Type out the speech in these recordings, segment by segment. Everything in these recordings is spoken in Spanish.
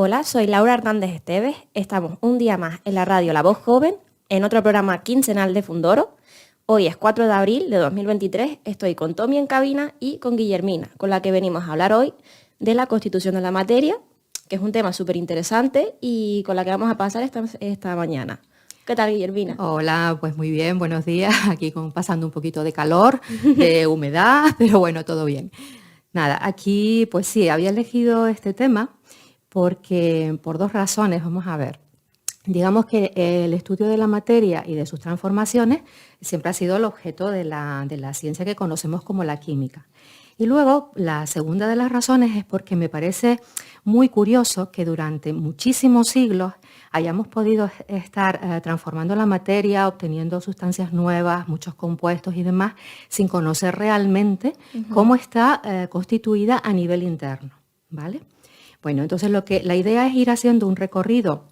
Hola, soy Laura Hernández Esteves. Estamos un día más en la radio La Voz Joven, en otro programa quincenal de Fundoro. Hoy es 4 de abril de 2023. Estoy con Tommy en cabina y con Guillermina, con la que venimos a hablar hoy de la constitución de la materia, que es un tema súper interesante y con la que vamos a pasar esta mañana. ¿Qué tal, Guillermina? Hola, pues muy bien, buenos días. Aquí pasando un poquito de calor, de humedad, pero bueno, todo bien. Nada, aquí pues sí, había elegido este tema porque por dos razones, vamos a ver. Digamos que el estudio de la materia y de sus transformaciones siempre ha sido el objeto de la ciencia que conocemos como la química. Y luego, la segunda de las razones es porque me parece muy curioso que durante muchísimos siglos hayamos podido estar transformando la materia, obteniendo sustancias nuevas, muchos compuestos y demás, sin conocer realmente cómo está constituida a nivel interno, ¿vale? Bueno, entonces la idea es ir haciendo un recorrido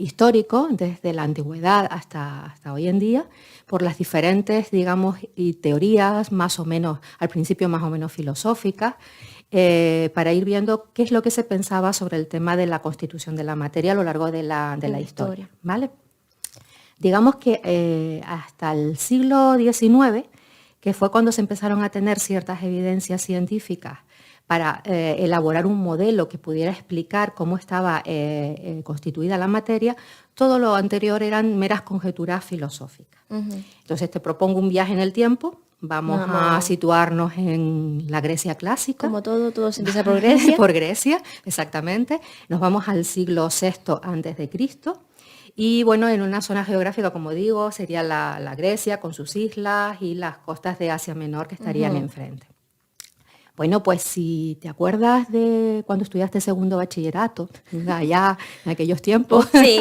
histórico desde la antigüedad hasta hoy en día por las diferentes, digamos, y teorías más o menos, al principio más o menos filosóficas, para ir viendo qué es lo que se pensaba sobre el tema de la constitución de la materia a lo largo de la historia, ¿vale? Digamos que hasta el siglo XIX, que fue cuando se empezaron a tener ciertas evidencias científicas para elaborar un modelo que pudiera explicar cómo estaba constituida la materia, todo lo anterior eran meras conjeturas filosóficas. Entonces te propongo un viaje en el tiempo, vamos a situarnos en la Grecia clásica. Como todo se empieza por Grecia. Por Grecia, exactamente. Nos vamos al siglo VI antes de Cristo. Y bueno, en una zona geográfica, como digo, sería la Grecia con sus islas y las costas de Asia Menor que estarían enfrente. Bueno, pues si te acuerdas de cuando estudiaste segundo bachillerato, allá en aquellos tiempos, sí.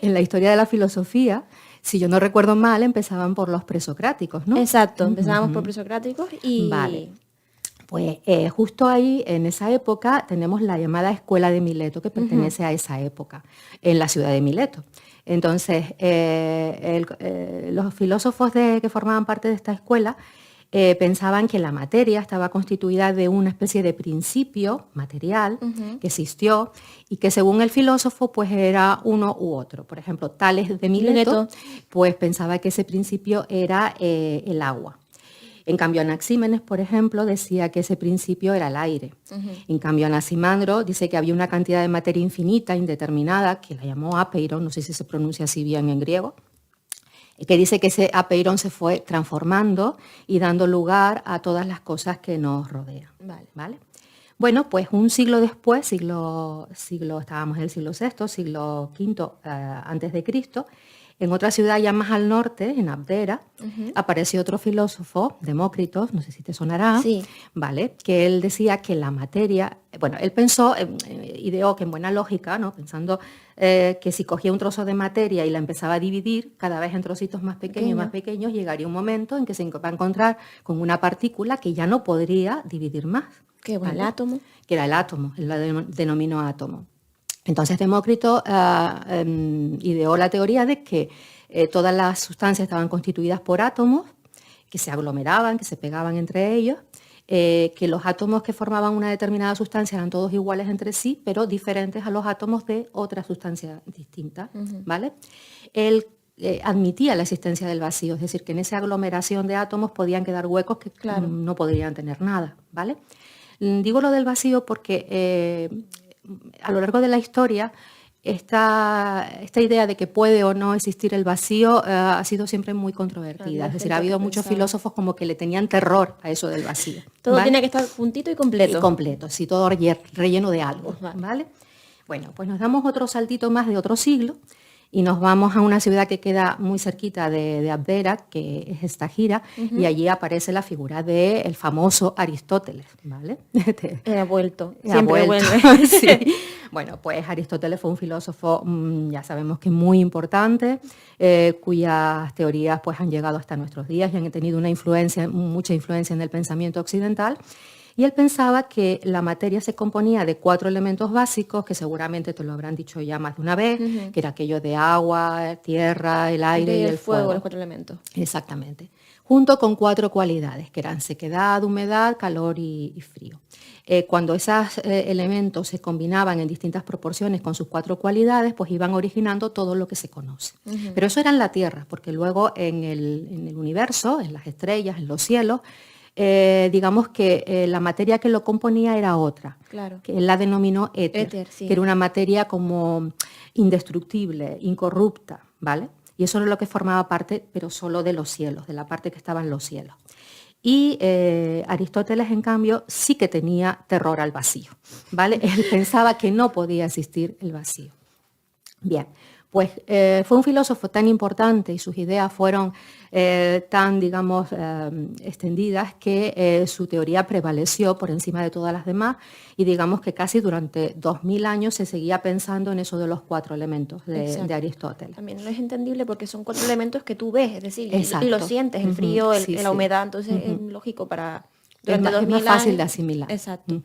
En la historia de la filosofía, si yo no recuerdo mal, empezaban por los presocráticos, ¿no? Exacto, empezábamos por presocráticos y... Vale. Pues justo ahí, en esa época, tenemos la llamada Escuela de Mileto, que pertenece a esa época, en la ciudad de Mileto. Entonces, los filósofos que formaban parte de esta escuela pensaban que la materia estaba constituida de una especie de principio material que existió y que según el filósofo pues era uno u otro. Por ejemplo, Tales de Mileto pues pensaba que ese principio era el agua. En cambio, Anaxímenes, por ejemplo, decía que ese principio era el aire. En cambio, Anaximandro dice que había una cantidad de materia infinita, indeterminada, que la llamó apeiron, no sé si se pronuncia así bien en griego, que dice que ese apeiron se fue transformando y dando lugar a todas las cosas que nos rodean. ¿Vale? Bueno, pues un siglo después, estábamos en el siglo VI, siglo V antes de Cristo, en otra ciudad ya más al norte, en Abdera, apareció otro filósofo, Demócrito, no sé si te sonará, ¿vale? Que él decía que la materia, bueno, él pensó, ideó que en buena lógica, ¿no? Pensando que si cogía un trozo de materia y la empezaba a dividir cada vez en trocitos más pequeños, llegaría un momento en que se va a encontrar con una partícula que ya no podría dividir más. ¿Qué fue el átomo? Que era el átomo, él lo denominó átomo. Entonces Demócrito ideó la teoría de que todas las sustancias estaban constituidas por átomos que se aglomeraban, que se pegaban entre ellos, que los átomos que formaban una determinada sustancia eran todos iguales entre sí, pero diferentes a los átomos de otra sustancia distinta, ¿vale? Él admitía la existencia del vacío, es decir, que en esa aglomeración de átomos podían quedar huecos que no podrían tener nada, ¿vale? Digo lo del vacío porque a lo largo de la historia esta idea de que puede o no existir el vacío ha sido siempre muy controvertida. Es decir, ha habido muchos filósofos como que le tenían terror a eso del vacío. Todo tiene que estar juntito y completo. Y completo, sí, todo relleno de algo. ¿Vale? Bueno, pues nos damos otro saltito más de otro siglo y nos vamos a una ciudad que queda muy cerquita de Abdera, que es Estagira, y allí aparece la figura del famoso Aristóteles, ¿vale? Ha vuelto, siempre vuelve. Sí. Bueno, pues Aristóteles fue un filósofo, ya sabemos que muy importante, cuyas teorías pues, han llegado hasta nuestros días y han tenido mucha influencia en el pensamiento occidental. Y él pensaba que la materia se componía de 4 elementos básicos, que seguramente te lo habrán dicho ya más de una vez, que era aquello de agua, tierra, el aire y el fuego. Los 4 elementos. Exactamente. junto con 4 cualidades, que eran sequedad, humedad, calor y frío. Cuando esos elementos se combinaban en distintas proporciones con sus 4 cualidades, pues iban originando todo lo que se conoce. Pero eso era en la Tierra, porque luego en el universo, en las estrellas, en los cielos, digamos que la materia que lo componía era otra, Claro. que él la denominó éter, Sí. que era una materia como indestructible, incorrupta, ¿vale? Y eso era lo que formaba parte, pero solo de los cielos, de la parte que estaba en los cielos. Y Aristóteles, en cambio, sí que tenía terror al vacío, ¿vale? Él pensaba que no podía existir el vacío. Bien, pues fue un filósofo tan importante y sus ideas fueron tan, digamos, extendidas que su teoría prevaleció por encima de todas las demás y digamos que casi durante 2000 años se seguía pensando en eso de los 4 elementos de Aristóteles. También no es entendible porque son 4 elementos que tú ves, es decir, Exacto. y lo sientes, el frío, Sí, la sí. humedad, entonces es lógico para... Es Durante más, 2000 es más fácil años. de asimilar. Exacto.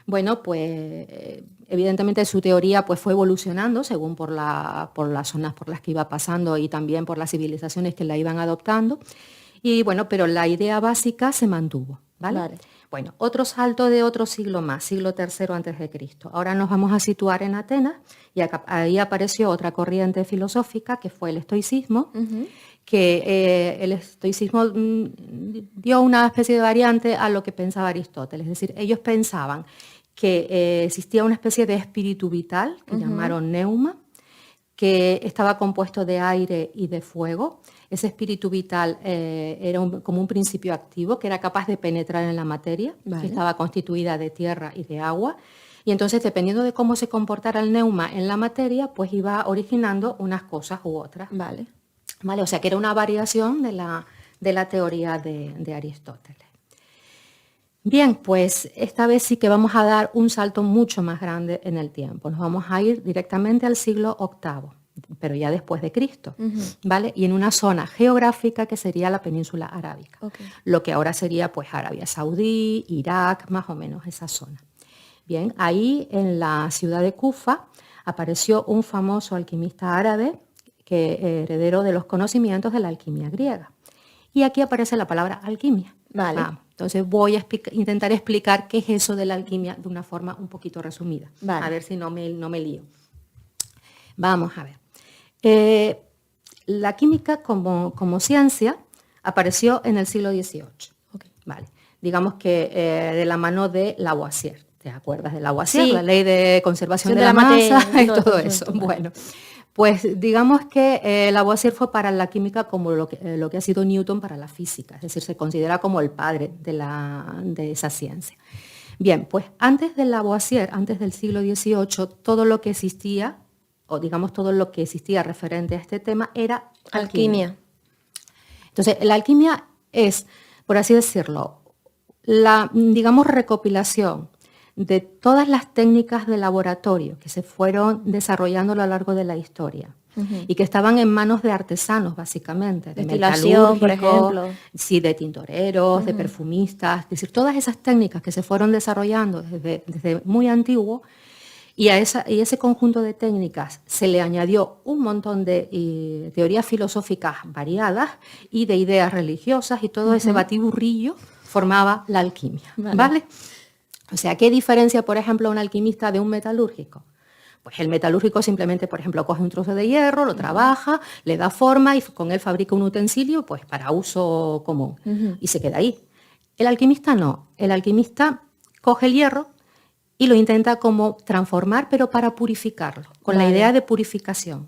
Bueno, pues evidentemente su teoría pues, fue evolucionando según por las zonas por las que iba pasando y también por las civilizaciones que la iban adoptando. Y bueno, pero la idea básica se mantuvo, ¿vale? Bueno, otro salto de otro siglo más, siglo III antes de Cristo. Ahora nos vamos a situar en Atenas y ahí apareció otra corriente filosófica que fue el estoicismo, que el estoicismo dio una especie de variante a lo que pensaba Aristóteles. Es decir, ellos pensaban que existía una especie de espíritu vital, que llamaron neuma, que estaba compuesto de aire y de fuego. Ese espíritu vital era como un principio activo que era capaz de penetrar en la materia, que estaba constituida de tierra y de agua. Y entonces, dependiendo de cómo se comportara el neuma en la materia, pues iba originando unas cosas u otras. Vale. O sea, que era una variación de la teoría de Aristóteles. Bien, pues esta vez sí que vamos a dar un salto mucho más grande en el tiempo. Nos vamos a ir directamente al siglo VIII, pero ya después de Cristo, ¿vale? Y en una zona geográfica que sería la península arábica, lo que ahora sería pues Arabia Saudí, Irak, más o menos esa zona. Bien, ahí en la ciudad de Kufa apareció un famoso alquimista árabe que heredero de los conocimientos de la alquimia griega. Y aquí aparece la palabra alquimia. Vale. Entonces voy a intentar explicar qué es eso de la alquimia de una forma un poquito resumida. Vale. A ver si no me lío. Vamos a ver. La química como ciencia apareció en el siglo XVIII. Vale. Digamos que de la mano de Lavoisier. ¿Te acuerdas de Lavoisier? Sí. La ley de conservación de la masa y todo eso. Bueno, pues digamos que Lavoisier fue para la química como lo que ha sido Newton para la física, es decir, se considera como el padre de esa ciencia. Bien, pues antes de Lavoisier, antes del siglo XVIII, todo lo que existía, o digamos todo lo que existía referente a este tema, era alquimia. Entonces, la alquimia es, por así decirlo, la, digamos, recopilación de todas las técnicas de laboratorio que se fueron desarrollando a lo largo de la historia y que estaban en manos de artesanos, básicamente, de destilación, por ejemplo. Sí, de tintoreros, de perfumistas, es decir, todas esas técnicas que se fueron desarrollando desde muy antiguo, y a ese conjunto de técnicas se le añadió un montón de teorías filosóficas variadas y de ideas religiosas, y todo ese batiburrillo formaba la alquimia, ¿vale? O sea, ¿qué diferencia, por ejemplo, un alquimista de un metalúrgico? Pues el metalúrgico simplemente, por ejemplo, coge un trozo de hierro, lo trabaja, le da forma y con él fabrica un utensilio pues, para uso común y se queda ahí. El alquimista no. El alquimista coge el hierro y lo intenta como transformar, pero para purificarlo, con la idea de purificación.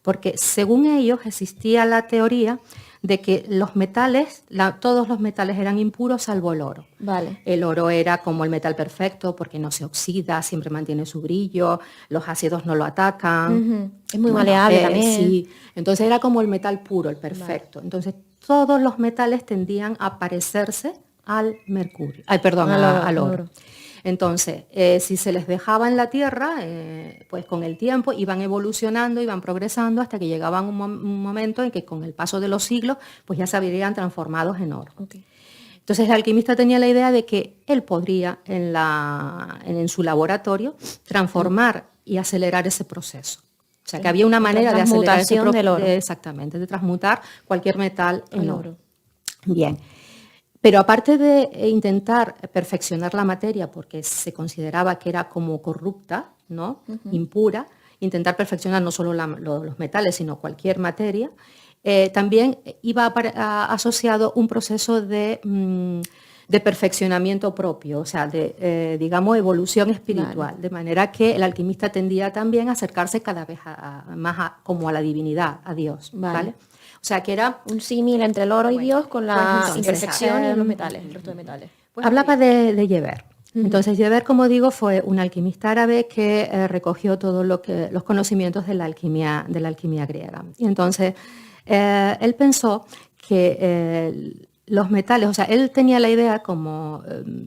Porque según ellos existía la teoría de que los metales, todos los metales eran impuros salvo el oro. El oro era como el metal perfecto porque no se oxida, siempre mantiene su brillo, los ácidos no lo atacan. Es muy maleable también. Sí, entonces era como el metal puro, el perfecto. Entonces todos los metales tendían a parecerse al mercurio, al oro. Entonces, si se les dejaba en la tierra, pues con el tiempo iban evolucionando, iban progresando hasta que llegaban un momento en que con el paso de los siglos, pues ya se verían transformados en oro. Entonces el alquimista tenía la idea de que él podría en su laboratorio transformar y acelerar ese proceso. O sea, que había una manera de acelerar ese proceso. Exactamente, de transmutar cualquier metal en oro. Bien. Pero aparte de intentar perfeccionar la materia, porque se consideraba que era como corrupta, ¿no? Impura, intentar perfeccionar no solo los metales, sino cualquier materia, también iba asociado un proceso de perfeccionamiento propio, o sea, de, digamos, evolución espiritual, Vale. de manera que el alquimista tendía también a acercarse cada vez más como a la divinidad, a Dios, ¿vale? O sea, que era un símil entre el oro y Dios con pues la entonces, imperfección y los metales, el resto de metales. pues hablaba de Geber. Entonces, Geber, como digo, fue un alquimista árabe que recogió todos los conocimientos de la alquimia griega. Y entonces, él pensó que los metales, o sea, él tenía la idea, como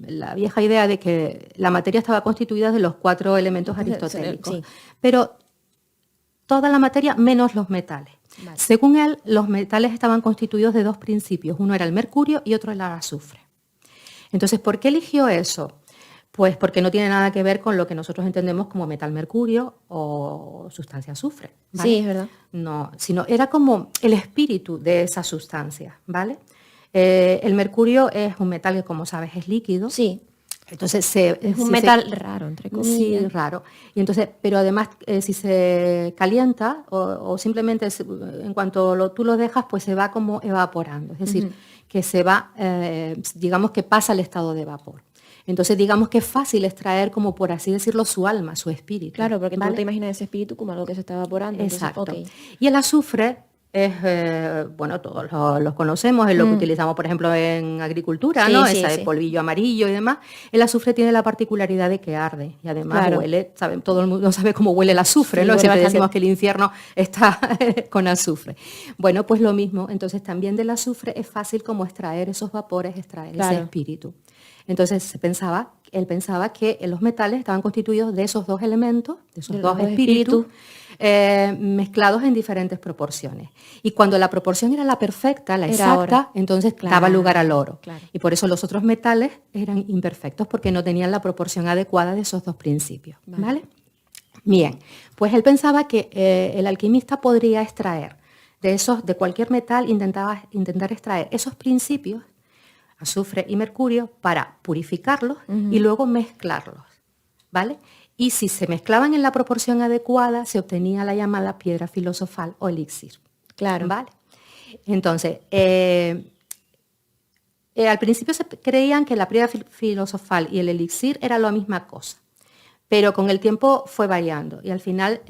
la vieja idea de que la materia estaba constituida de los 4 elementos aristotélicos, Sí. pero toda la materia menos los metales. Vale. Según él, los metales estaban constituidos de 2 principios. Uno era el mercurio y otro el azufre. Entonces, ¿por qué eligió eso? Pues porque no tiene nada que ver con lo que nosotros entendemos como metal mercurio o sustancia azufre, ¿vale? Sí, es verdad. No, sino era como el espíritu de esa sustancia, ¿vale? El mercurio es un metal que, como sabes, es líquido. Sí. Entonces es un metal raro, entre comillas. Sí, raro. Y entonces, pero además, si se calienta o simplemente en cuanto tú lo dejas, pues se va como evaporando. Es decir, que se va, digamos que pasa al estado de vapor. Entonces, digamos que es fácil extraer, como por así decirlo, su alma, su espíritu. Claro, porque ¿vale? tú te imaginas ese espíritu como algo que se está evaporando. Exacto. Entonces, okay. Y el azufre es, bueno, todos los conocemos, es lo que utilizamos, por ejemplo, en agricultura, sí, ¿no? Sí, Ese sí. polvillo amarillo y demás. El azufre tiene la particularidad de que arde y además huele, todo el mundo sabe cómo huele el azufre, Sí, ¿no? huele Siempre bastante. decimos que el infierno está con azufre. Bueno, pues lo mismo. Entonces también del azufre es fácil como extraer esos vapores, extraer ese espíritu. Entonces él pensaba que los metales estaban constituidos de esos 2 elementos, de esos 2 espíritus, mezclados en diferentes proporciones. Y cuando la proporción era la perfecta, la exacta, entonces daba lugar al oro. Claro. Y por eso los otros metales eran imperfectos, porque no tenían la proporción adecuada de esos 2 principios. ¿Vale? Bien, pues él pensaba que el alquimista podría extraer de cualquier metal, intentar extraer esos principios, azufre y mercurio, para purificarlos y luego mezclarlos, ¿vale? Y si se mezclaban en la proporción adecuada, se obtenía la llamada piedra filosofal o elixir. Claro. ¿Vale? Entonces, al principio se creían que la piedra filosofal y el elixir era la misma cosa, pero con el tiempo fue variando y al final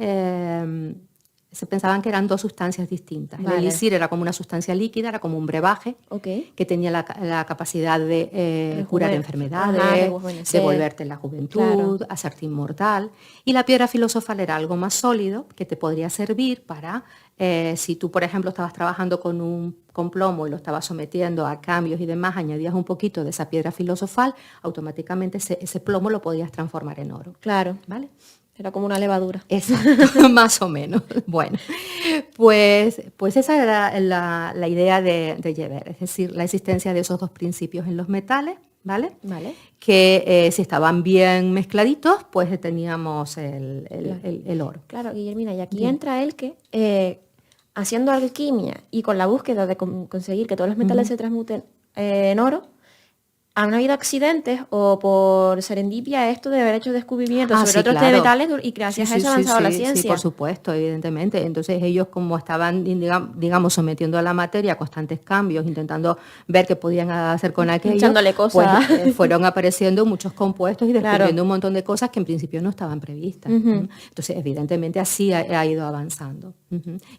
se pensaban que eran 2 sustancias distintas. Vale. El elixir era como una sustancia líquida, era como un brebaje que tenía la capacidad de curar enfermedades, devolverte la juventud, hacerte inmortal. Y la piedra filosofal era algo más sólido que te podría servir para, si tú, por ejemplo, estabas trabajando con plomo y lo estabas sometiendo a cambios y demás, añadías un poquito de esa piedra filosofal, automáticamente ese plomo lo podías transformar en oro. Claro. ¿Vale? Era como una levadura. Exacto, más o menos. Bueno, pues esa era la idea de Geber, es decir, la existencia de esos 2 principios en los metales, ¿vale? Que si estaban bien mezcladitos, pues teníamos el oro. Claro, Guillermina, y aquí entra el que haciendo alquimia y con la búsqueda de conseguir que todos los metales se transmuten en oro, ¿han habido accidentes o por serendipia esto de haber hecho descubrimientos sobre otros metales y gracias a eso ha avanzado la ciencia? Sí, por supuesto, evidentemente. Entonces ellos, como estaban, digamos, sometiendo a la materia a constantes cambios, intentando ver qué podían hacer con aquello, echándole cosas. Pues fueron apareciendo muchos compuestos y descubriendo un montón de cosas que en principio no estaban previstas. Entonces, evidentemente, así ha ido avanzando.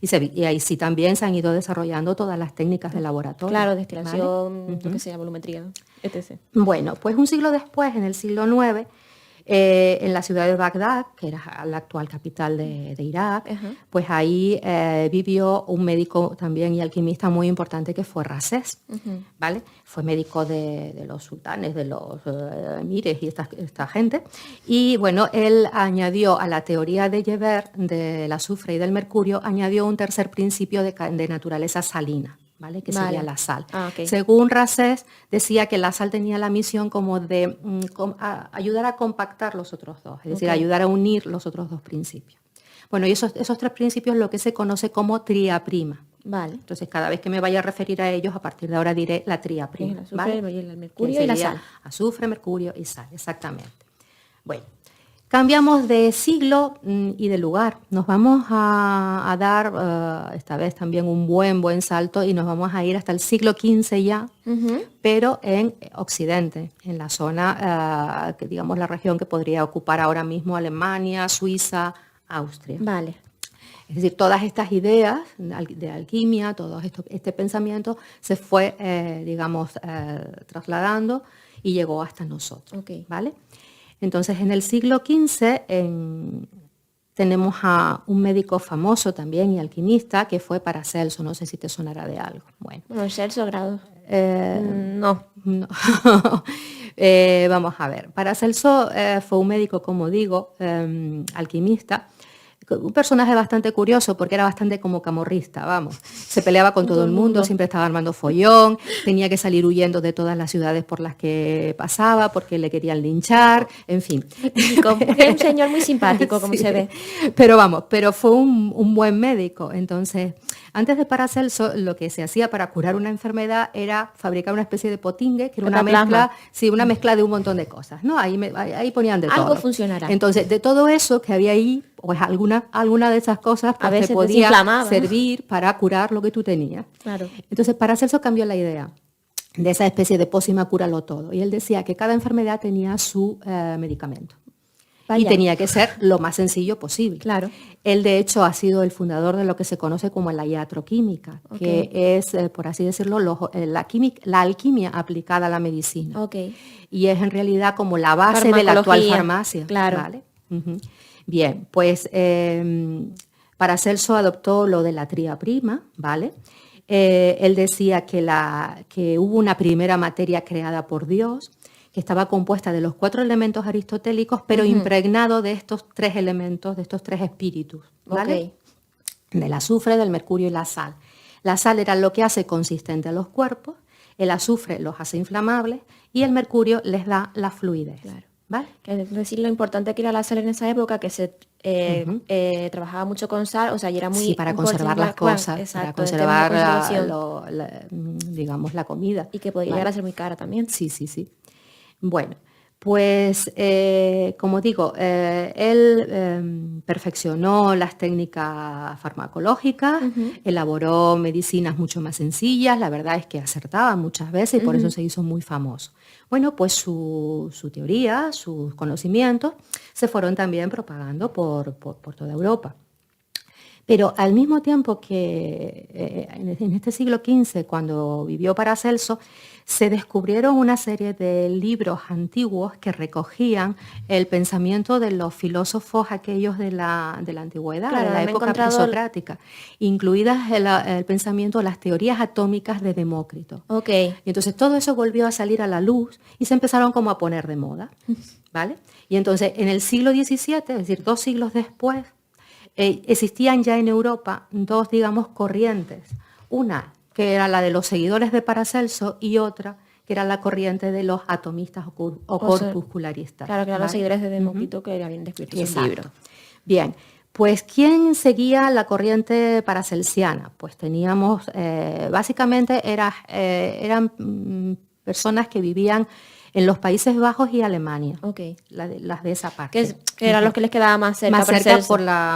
Y ahí sí también se han ido desarrollando todas las técnicas de laboratorio. Claro, destilación, lo que sea, volumetría, etc. Bueno, pues un siglo después, en el siglo IX, en la ciudad de Bagdad, que era la actual capital de Irak, pues ahí vivió un médico también y alquimista muy importante que fue Rasés, ¿vale? Fue médico de los sultanes, de los emires y esta gente. Y bueno, él añadió a la teoría de Geber, del azufre y del mercurio, añadió un tercer principio de naturaleza salina. ¿Vale? Que sería la sal. Según Rasés, decía que la sal tenía la misión como de ayudar a compactar los otros 2, es decir, ayudar a unir los otros 2 principios. Bueno, y esos 3 principios lo que se conoce como tría prima. Vale. Entonces, cada vez que me vaya a referir a ellos, a partir de ahora diré la tría prima. El azufre, ¿vale? el mercurio y la sal. Azufre, mercurio y sal, exactamente. Bueno, cambiamos de siglo y de lugar. Nos vamos a dar esta vez también un buen salto y nos vamos a ir hasta el siglo XV ya, pero en Occidente, en la zona, que digamos la región que podría ocupar ahora mismo Alemania, Suiza, Austria. Vale. Es decir, todas estas ideas de alquimia, todo este pensamiento se fue, trasladando y llegó hasta nosotros. Okay. ¿Vale? Entonces, en el siglo XV tenemos a un médico famoso también y alquimista que fue Paracelso. No sé si te sonará de algo. Bueno, Celso Grado. No. Vamos a ver. Paracelso fue un médico, como digo, alquimista. Un personaje bastante curioso porque era bastante como camorrista, vamos. Se peleaba con todo el mundo, siempre estaba armando follón, tenía que salir huyendo de todas las ciudades por las que pasaba porque le querían linchar, en fin. Es un señor muy simpático, como se ve. Pero fue un buen médico. Entonces, antes de Paracelso, lo que se hacía para curar una enfermedad era fabricar una especie de potingue, que era una mezcla de un montón de cosas, ¿no? Ahí ponían de todo. Algo funcionará. Entonces, de todo eso que había ahí, pues alguna de esas cosas pues, te podía servir para curar lo que tú tenías. Claro. Entonces, Paracelso cambió la idea de esa especie de pócima cúralo todo. Y él decía que cada enfermedad tenía su medicamento. Vaya. Y tenía que ser lo más sencillo posible. Claro. Él, de hecho, ha sido el fundador de lo que se conoce como la iatroquímica, que es, por así decirlo, la alquimia aplicada a la medicina. Okay. Y es en realidad como la base de la actual farmacia. Claro. ¿Vale? Uh-huh. Bien, pues Paracelso adoptó lo de la tría prima, ¿vale? Él decía que hubo una primera materia creada por Dios, que estaba compuesta de los 4 elementos aristotélicos, pero impregnado de estos 3 elementos, de estos 3 espíritus, ¿vale? Okay. Del azufre, del mercurio y la sal. La sal era lo que hace consistente a los cuerpos, el azufre los hace inflamables y el mercurio les da la fluidez. Claro. ¿Vale? Es decir, lo importante que era la sal en esa época, que se trabajaba mucho con sal, o sea, y era muy... Sí, para conservar las cosas, exacto, para conservar la comida. Y que podía llegar a ser muy cara también. Sí. Bueno, pues como digo, él perfeccionó las técnicas farmacológicas, elaboró medicinas mucho más sencillas, la verdad es que acertaba muchas veces y por eso se hizo muy famoso. Bueno, pues su teoría, sus conocimientos se fueron también propagando por toda Europa. Pero al mismo tiempo que en este siglo XV, cuando vivió Paracelso, se descubrieron una serie de libros antiguos que recogían el pensamiento de los filósofos aquellos de la antigüedad, claro, de la época presocrática, incluidas el pensamiento, las teorías atómicas de Demócrito. Okay. Y entonces todo eso volvió a salir a la luz y se empezaron como a poner de moda, ¿vale? Y entonces en el siglo XVII, es decir, 2 siglos después, existían ya en Europa 2, digamos, corrientes. Una que era la de los seguidores de Paracelso y otra que era la corriente de los atomistas o corpuscularistas. Claro, que eran los seguidores de Demócrito que habían descrito ese libro. Bien, pues ¿quién seguía la corriente paracelsiana? Pues teníamos, básicamente eran personas que vivían en los Países Bajos y Alemania, las de esa parte. Que eran los que les quedaba más cerca. Más cerca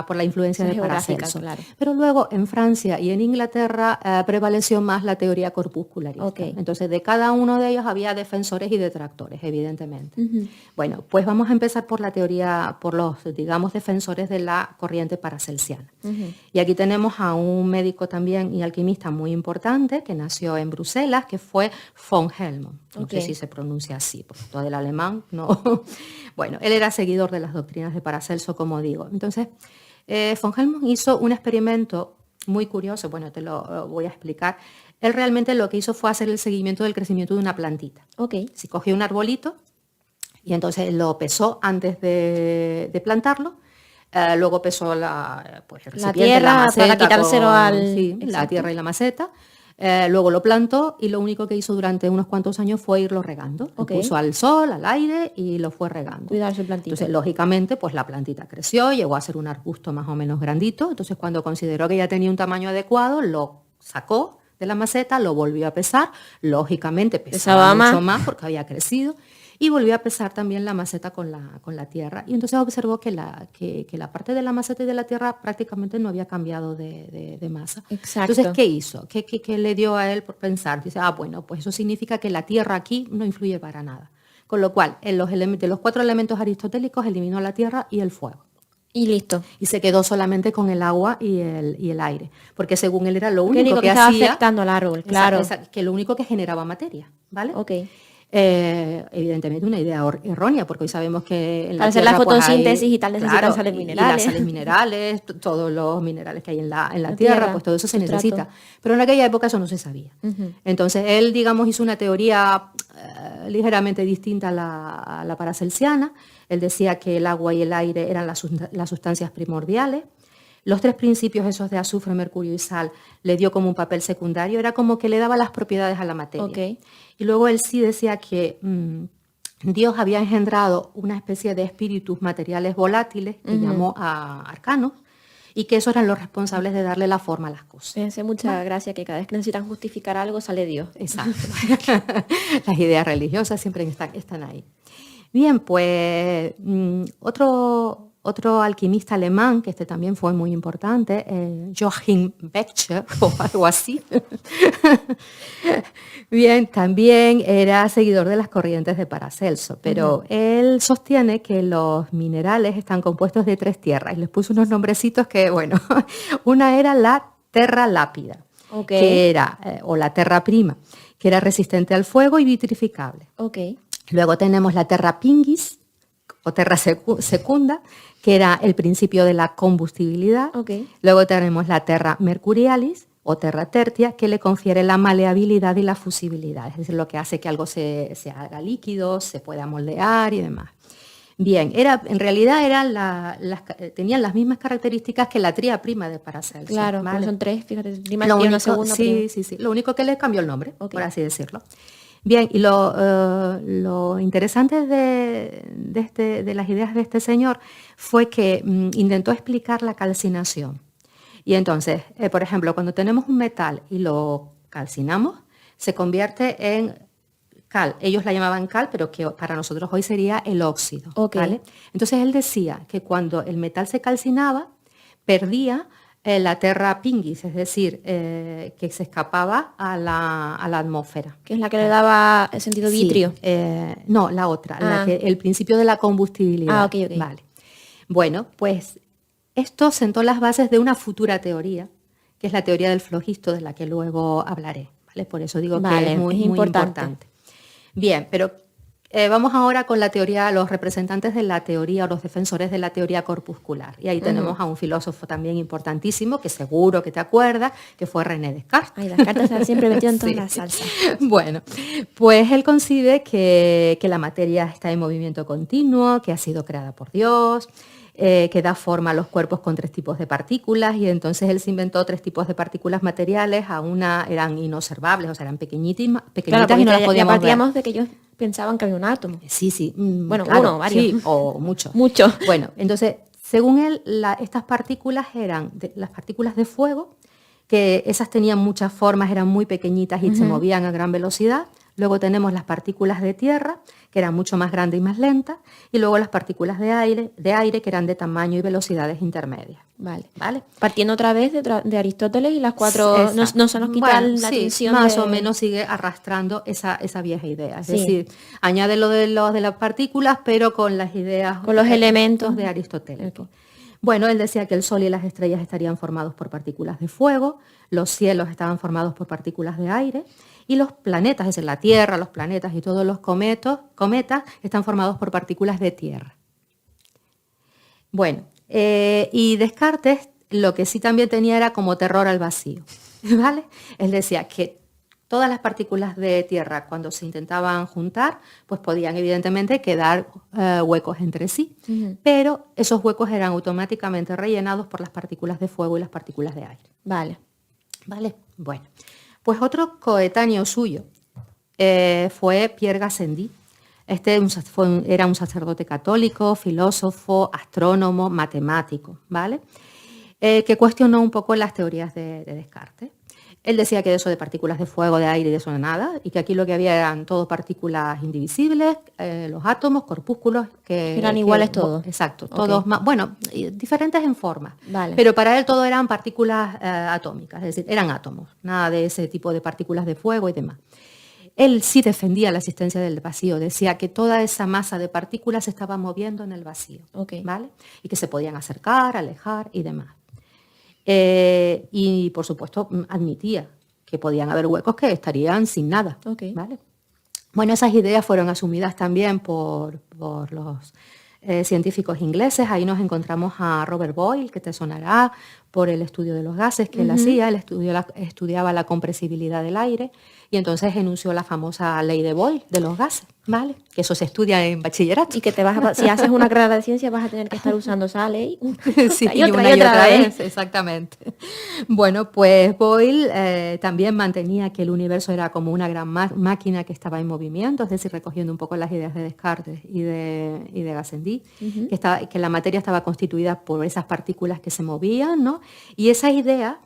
por la influencia de Paracelso. Claro. Pero luego en Francia y en Inglaterra prevaleció más la teoría corpuscularista. Entonces de cada uno de ellos había defensores y detractores, evidentemente. Bueno, pues vamos a empezar por la teoría, por los, digamos, defensores de la corriente paracelsiana. Y aquí tenemos a un médico también y alquimista muy importante que nació en Bruselas, que fue von Helmont. No sé si se pronuncia así, porque todo el alemán no. Bueno, él era seguidor de las doctrinas de Paracelso, como digo. Entonces, von Helmont hizo un experimento muy curioso, bueno, te lo voy a explicar. Él realmente lo que hizo fue hacer el seguimiento del crecimiento de una plantita. Se cogió un arbolito y entonces lo pesó antes de plantarlo. Luego pesó la tierra, la maceta, para quitárselo la tierra y la maceta. Luego lo plantó y lo único que hizo durante unos cuantos años fue irlo regando. Lo puso al sol, al aire y lo fue regando. Cuidar su plantita. Entonces, lógicamente, pues la plantita creció, llegó a ser un arbusto más o menos grandito. Entonces, cuando consideró que ya tenía un tamaño adecuado, lo sacó de la maceta, lo volvió a pesar, lógicamente pesaba mucho más porque había crecido, y volvió a pesar también la maceta con la tierra. Y entonces observó que la parte de la maceta y de la tierra prácticamente no había cambiado de masa. Exacto. Entonces, ¿qué hizo? ¿Qué le dio a él por pensar? Dice, bueno, pues eso significa que la tierra aquí no influye para nada. Con lo cual, de los 4 elementos aristotélicos eliminó la tierra y el fuego. Y listo. Y se quedó solamente con el agua y el aire. Porque según él era lo único que estaba hacía, afectando al árbol, claro. que lo único que generaba materia, ¿vale? Ok. Evidentemente una idea errónea, porque hoy sabemos que en para hacer la fotosíntesis y tal necesitan sales minerales. Y las sales minerales, todos los minerales que hay en la tierra, pues todo eso se necesita. Pero en aquella época eso no se sabía. Entonces él, digamos, hizo una teoría ligeramente distinta a la paracelsiana. Él decía que el agua y el aire eran las sustancias primordiales. Los 3 principios esos de azufre, mercurio y sal le dio como un papel secundario, era como que le daba las propiedades a la materia. Okay. Y luego él sí decía que Dios había engendrado una especie de espíritus materiales volátiles, que llamó a arcanos, y que esos eran los responsables de darle la forma a las cosas. Me hace mucha gracia que cada vez que necesitan justificar algo sale Dios. Exacto. Las ideas religiosas siempre están ahí. Bien, pues otro alquimista alemán, que también fue muy importante, Joachim Becher, o algo así. Bien, también era seguidor de las corrientes de Paracelso, pero él sostiene que los minerales están compuestos de 3 tierras, y les puso unos nombrecitos que, bueno, una era la terra lápida, que era, o la terra prima, que era resistente al fuego y vitrificable. Luego tenemos la terra pinguis, o terra secunda, que era el principio de la combustibilidad. Luego tenemos la terra mercurialis, o terra tertia, que le confiere la maleabilidad y la fusibilidad, es decir, lo que hace que algo se haga líquido, se pueda moldear y demás. Bien, en realidad tenían las mismas características que la tría prima de Paracelso. Claro, ¿vale? Son 3, fíjate, prima y una segunda. Sí. Lo único que le cambió el nombre, por así decirlo. Bien, y lo interesante de las ideas de este señor fue que intentó explicar la calcinación. Y entonces, por ejemplo, cuando tenemos un metal y lo calcinamos, se convierte en cal. Ellos la llamaban cal, pero que para nosotros hoy sería el óxido. ¿Vale? Entonces él decía que cuando el metal se calcinaba, perdía la terra pinguis, es decir, que se escapaba a la atmósfera. Que es la que le daba el sentido vitrio. No, la otra, el principio de la combustibilidad. Ok. Vale. Bueno, pues esto sentó las bases de una futura teoría, que es la teoría del flogisto, de la que luego hablaré. ¿Vale? Por eso digo que es muy importante. Bien, pero vamos ahora con la teoría, los representantes de la teoría o los defensores de la teoría corpuscular. Y ahí tenemos a un filósofo también importantísimo, que seguro que te acuerdas, que fue René Descartes. Ay, Descartes está siempre metido en toda la salsa. Bueno, pues él concibe que la materia está en movimiento continuo, que ha sido creada por Dios, que da forma a los cuerpos con 3 tipos de partículas, y entonces él se inventó 3 tipos de partículas materiales. A una eran inobservables, o sea, eran pequeñitas y no las podíamos ver. Partíamos de que ellos pensaban que había un átomo. Sí. Bueno, claro, uno, varios. Sí, o muchos. Muchos. Bueno, entonces, según él, estas partículas eran las partículas de fuego, que esas tenían muchas formas, eran muy pequeñitas y se movían a gran velocidad. Luego tenemos las partículas de tierra, que eran mucho más grandes y más lentas, y luego las partículas de aire, que eran de tamaño y velocidades intermedias. Vale. Partiendo otra vez de Aristóteles, y las 4 no se nos quitan la atención. Más o menos sigue arrastrando esa vieja idea. Es decir, añade lo de las partículas, pero con las ideas, con los elementos de Aristóteles. Bueno, él decía que el Sol y las estrellas estarían formados por partículas de fuego, los cielos estaban formados por partículas de aire, y los planetas, es decir, la Tierra, los planetas y todos los cometas están formados por partículas de tierra. Bueno, y Descartes lo que sí también tenía era como terror al vacío, ¿vale? Él decía que todas las partículas de tierra, cuando se intentaban juntar, pues podían evidentemente quedar huecos entre sí, pero esos huecos eran automáticamente rellenados por las partículas de fuego y las partículas de aire. Vale. Bueno. Pues otro coetáneo suyo fue Pierre Gassendi. Era un sacerdote católico, filósofo, astrónomo, matemático, ¿vale? Que cuestionó un poco las teorías de Descartes. Él decía que de eso de partículas de fuego, de aire y de eso nada, y que aquí lo que había eran todo partículas indivisibles, los átomos, corpúsculos, Eran iguales todos. Exacto, Ok. todos más, bueno, diferentes en forma. Vale. Pero para él todo eran partículas atómicas, es decir, eran átomos, nada de ese tipo de partículas de fuego y demás. Él sí defendía la existencia del vacío, decía que toda esa masa de partículas se estaba moviendo en el vacío, ¿vale? Y que se podían acercar, alejar y demás. Y por supuesto admitía que podían haber huecos que estarían sin nada, ¿vale? Bueno, esas ideas fueron asumidas también por los científicos ingleses. Ahí nos encontramos a Robert Boyle, que te sonará por el estudio de los gases que él hacía. Él estudiaba la compresibilidad del aire y entonces enunció la famosa ley de Boyle de los gases, ¿vale? Que eso se estudia en bachillerato. Y que si haces una carrera de ciencia vas a tener que estar usando esa ley sí, y otra vez. Exactamente. Bueno, pues Boyle también mantenía que el universo era como una gran máquina que estaba en movimiento, es decir, recogiendo un poco las ideas de Descartes y de Gassendi, que la materia estaba constituida por esas partículas que se movían, ¿no? Y esa idea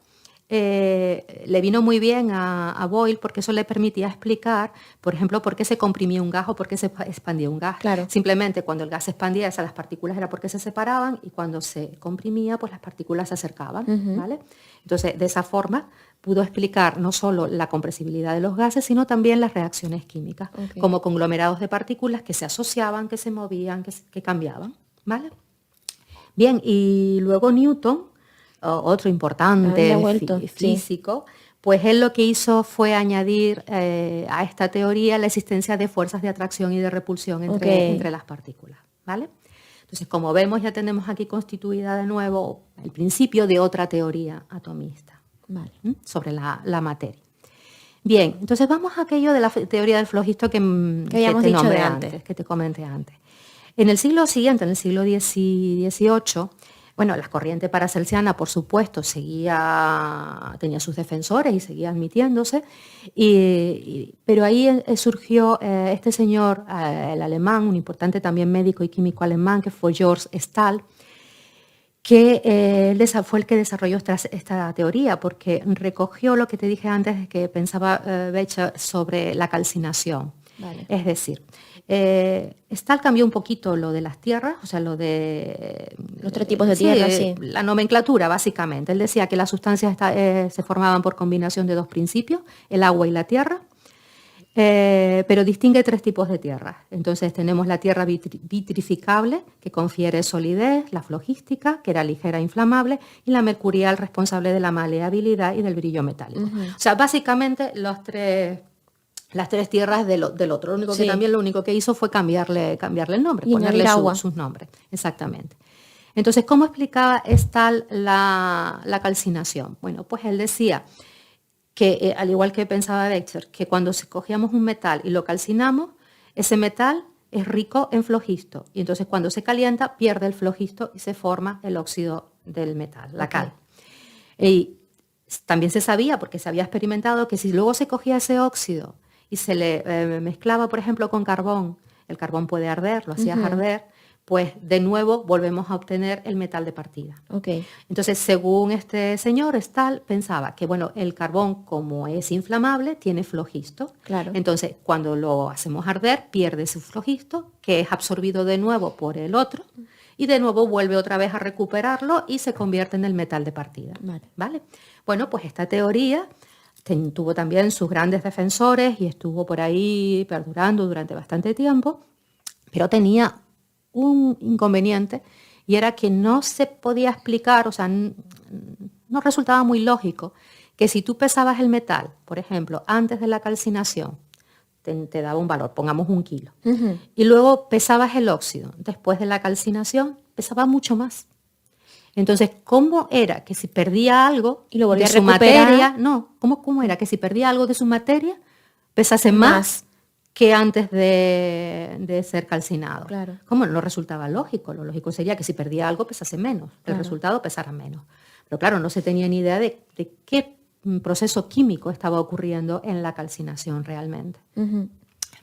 le vino muy bien a Boyle porque eso le permitía explicar, por ejemplo, por qué se comprimía un gas o por qué se expandía un gas. Claro. Simplemente cuando el gas se expandía, las partículas era porque se separaban y cuando se comprimía, pues las partículas se acercaban, ¿vale? Entonces, de esa forma pudo explicar no solo la compresibilidad de los gases, sino también las reacciones químicas, como conglomerados de partículas que se asociaban, que se movían, que cambiaban, ¿vale? Bien, y luego Newton, otro importante físico, pues él lo que hizo fue añadir a esta teoría la existencia de fuerzas de atracción y de repulsión entre las partículas, ¿vale? Entonces, como vemos, ya tenemos aquí constituida de nuevo el principio de otra teoría atomista, vale, sobre la materia. Bien, entonces vamos a aquello de la teoría del flogisto que habíamos dicho antes, que te comenté antes. En el siglo siguiente, en el siglo XVIII, bueno, la corriente paracelsiana, por supuesto, tenía sus defensores y seguía admitiéndose, pero ahí surgió este señor, el alemán, un importante también médico y químico alemán, que fue George Stahl, que fue el que desarrolló esta teoría, porque recogió lo que te dije antes que pensaba Becher sobre la calcinación. Vale. Es decir, Stahl cambió un poquito lo de las tierras, o sea, lo de... Los tres tipos de tierra, sí. La nomenclatura, básicamente. Él decía que las sustancias se formaban por combinación de dos principios, el agua y la tierra, pero distingue tres tipos de tierra. Entonces tenemos la tierra vitrificable, que confiere solidez, la flogística, que era ligera e inflamable, y la mercurial, responsable de la maleabilidad y del brillo metálico. O sea, básicamente las tres tierras del otro. Lo único que también lo único que hizo fue cambiarle el nombre, y ponerle agua. sus nombres. Exactamente. Entonces, ¿cómo explicaba Stahl la calcinación? Bueno, pues él decía que, al igual que pensaba Becher, que cuando cogíamos un metal y lo calcinamos, ese metal es rico en flogisto. Y entonces cuando se calienta, pierde el flogisto y se forma el óxido del metal, la cal. Y también se sabía, porque se había experimentado, que si luego se cogía ese óxido y se le mezclaba, por ejemplo, con carbón, el carbón puede arder, lo hacías arder, pues de nuevo volvemos a obtener el metal de partida. Entonces, según este señor, Stahl pensaba que, bueno, el carbón, como es inflamable, tiene flogisto. Claro. Entonces, cuando lo hacemos arder, pierde su flogisto, que es absorbido de nuevo por el otro, y de nuevo vuelve otra vez a recuperarlo y se convierte en el metal de partida. ¿Vale? Bueno, pues esta teoría tuvo también sus grandes defensores y estuvo por ahí perdurando durante bastante tiempo, pero tenía un inconveniente y era que no se podía explicar, o sea, no resultaba muy lógico que si tú pesabas el metal, por ejemplo, antes de la calcinación, te daba un valor, pongamos 1 kilo, y luego pesabas el óxido, después de la calcinación, pesaba mucho más. Entonces, ¿cómo era que si perdía algo y lo de su materia, ¿cómo era que si perdía algo de su materia, pesase más que antes de ser calcinado? Claro. ¿Cómo? No resultaba lógico. Lo lógico sería que si perdía algo pesase menos, el resultado pesara menos. Pero claro, no se tenía ni idea de qué proceso químico estaba ocurriendo en la calcinación realmente.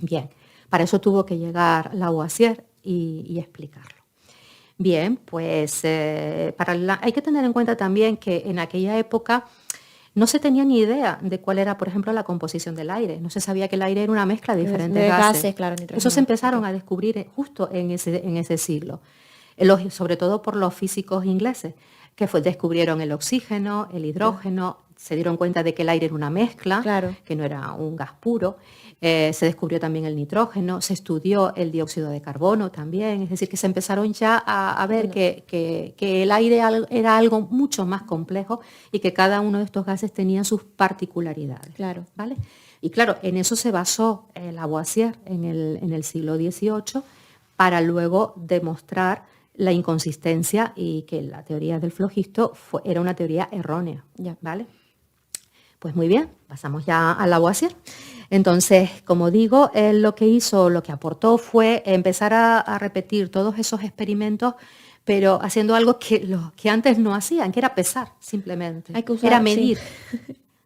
Bien, para eso tuvo que llegar Lavoisier y explicarlo. Bien, pues hay que tener en cuenta también que en aquella época no se tenía ni idea de cuál era, por ejemplo, la composición del aire. No se sabía que el aire era una mezcla de diferentes gases. Claro, Eso se empezaron a descubrir justo en ese siglo, sobre todo por los físicos ingleses, que descubrieron el oxígeno, el hidrógeno, se dieron cuenta de que el aire era una mezcla, que no era un gas puro. Se descubrió también el nitrógeno, se estudió el dióxido de carbono también, es decir, que se empezaron ya a ver que el aire era algo mucho más complejo y que cada uno de estos gases tenía sus particularidades. ¿Vale? Y claro, en eso se basó Lavoisier en el siglo XVIII para luego demostrar la inconsistencia y que la teoría del flogisto era una teoría errónea. ¿Vale? Pues muy bien, pasamos ya a Lavoisier. Entonces, como digo, él lo que aportó fue empezar a repetir todos esos experimentos, pero haciendo algo que antes no hacían, que era pesar, simplemente. Era medir. Sí.